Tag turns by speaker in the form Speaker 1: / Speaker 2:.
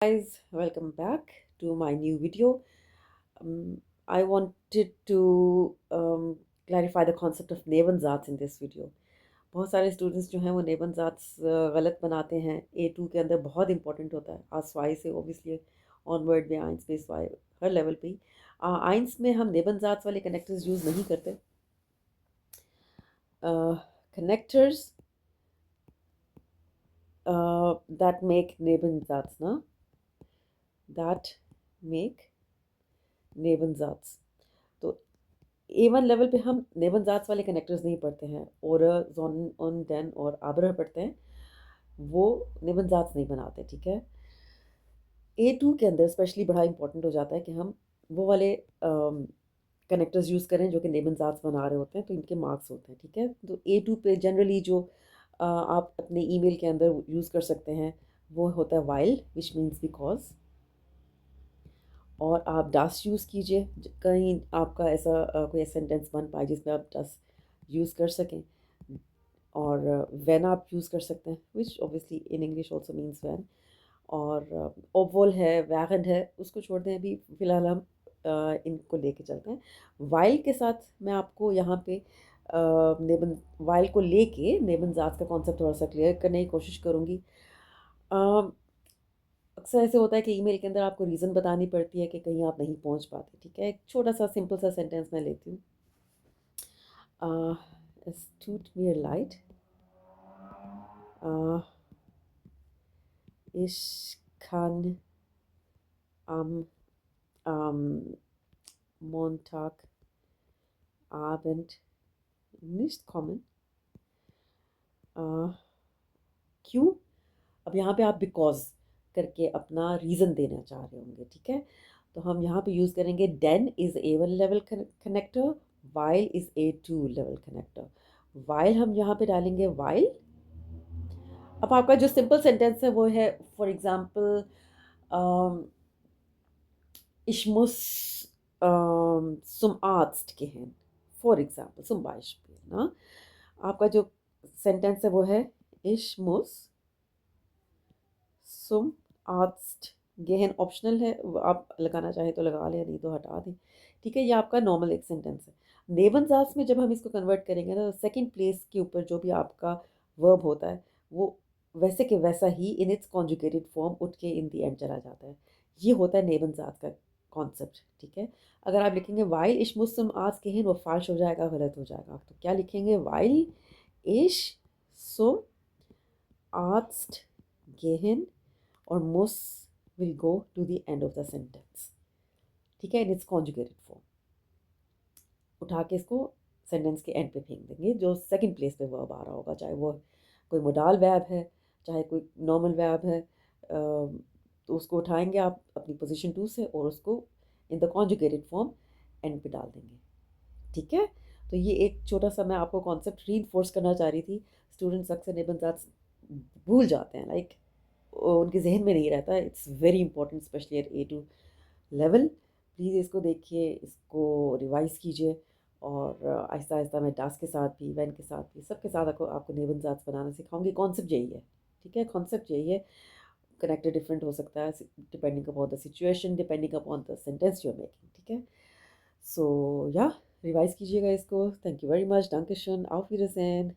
Speaker 1: Guys, welcome back to my new video. I wanted to clarify the concept of नेबनज़ात in this video. बहुत सारे students जो हैं वो नेबनज़ात गलत बनाते हैं। A2 के अंदर बहुत इंपॉर्टेंट होता है आज वाई से ओबियसली ऑनवर्ड में आइंस बेस वाई हर लेवल पे ही। आइंस में हम नेबनज़ात वाले कनेक्टर्स यूज़ नहीं करते। कनेक्टर्स that make नेबनज़ात ना that make नेबनज़ात। तो A1 लेवल पे हम नेबनज़ात वाले कनेक्टर्स नहीं पढ़ते हैं और जोन ऑन डेन और आबरह पढ़ते हैं, वो नेबनज़ात नहीं बनाते। ठीक है, A2 के अंदर स्पेशली बड़ा इंपॉर्टेंट हो जाता है कि हम वो वाले कनेक्टर्स यूज़ करें जो कि नेबनज़ात बना रहे होते हैं, तो इनके मार्क्स होते हैं। ठीक है, तो A2 पे जनरली जो आप अपने ईमेल के अंदर यूज़ कर सकते हैं वो होता है वाइल, विच मीन्स बिकॉज। और आप डस यूज़ कीजिए, कहीं आपका ऐसा कोई सेंटेंस बन पाए जिसमें आप डस यूज़ कर सकें। और व्हेन आप यूज़ कर सकते हैं, which obviously in English also means when. और ओवल है, वैगन है, उसको छोड़ दें, अभी फ़िलहाल हम इनको लेके चलते हैं। वाइल के साथ मैं आपको यहाँ पे नेबन वाइल को लेके नेबनज़ात का कॉन्सेप्ट थोड़ा सा क्लियर करने की कोशिश करूँगी। अक्सर ऐसे होता है कि ईमेल के अंदर आपको रीज़न बतानी पड़ती है कि कहीं आप नहीं पहुंच पाते। ठीक है, एक छोटा सा सिंपल सा सेंटेंस मैं लेती हूँ। Es tut mir leid, ich kann am Montagabend nicht kommen। क्यों? अब यहाँ पे आप बिकॉज करके अपना रीज़न देना चाह रहे होंगे। ठीक है, तो हम यहाँ पे यूज़ करेंगे then is A1 level connector, while is A2 level connector. While हम यहाँ पे डालेंगे वाइल। अब आपका जो सिंपल सेंटेंस है वो है, for example, ich muss zum Arzt gehen, for example zum Beispiel ना। आपका जो सेंटेंस है वो है ich muss zum Arzt gehen। Optional है, आप लगाना चाहें तो लगा लें, नहीं तो हटा दें। ठीक है, ये आपका नॉर्मल एक सेंटेंस है। नेबनज़ात में जब हम इसको कन्वर्ट करेंगे ना, सेकंड प्लेस के ऊपर जो भी आपका वर्ब होता है वो वैसे के वैसा ही इन इट्स कॉन्जुगेटेड फॉर्म उठ के इन दी एंड चला जाता है। ये होता है नेबनज़ात का कॉन्सेप्ट। ठीक है, अगर आप लिखेंगे वाइल इश मुस्लिम आज के वो फाल्श हो जाएगा, गलत हो जाएगा। तो क्या लिखेंगे, वाइल इश सुम आर्स्ट गेहन, और मुस will go to the end of the sentence. ठीक है, इन इट्स कॉन्जुगेटेड फॉर्म उठा के इसको सेंटेंस के एंड पे फेंक देंगे जो सेकंड प्लेस पे वर्ब आ रहा होगा, चाहे वो कोई मोडाल वर्ब है, चाहे कोई नॉर्मल वर्ब है। तो उसको उठाएंगे आप अपनी पोजीशन 2 से और उसको in the conjugated form and पे डाल देंगे। ठीक है, तो ये एक छोटा सा मैं आपको कॉन्सेप्ट रीइंफोर्स करना चाह रही थी। स्टूडेंट्स अक्सर नेबनज़ात भूल जाते हैं, लाइक उनके जहन में नहीं रहता। It's very important specially at A2 level. Please इसको देखिए, इसको रिवाइज़ कीजिए, और आहिस्ता आहिस्ता मैं डास के साथ भी, वैन के साथ भी, सबके साथ आपको नेबनज़ात बनाना सिखाऊंगी। कॉन्सेप्ट यही है। ठीक है, कॉन्सेप्ट यही है। कनेक्टर डिफरेंट हो सकता है depending upon the situation, depending upon the sentence you are making. ठीक है, सो या रिवाइज़ कीजिएगा इसको। Thank you very much, danke schön, auf Wiedersehen।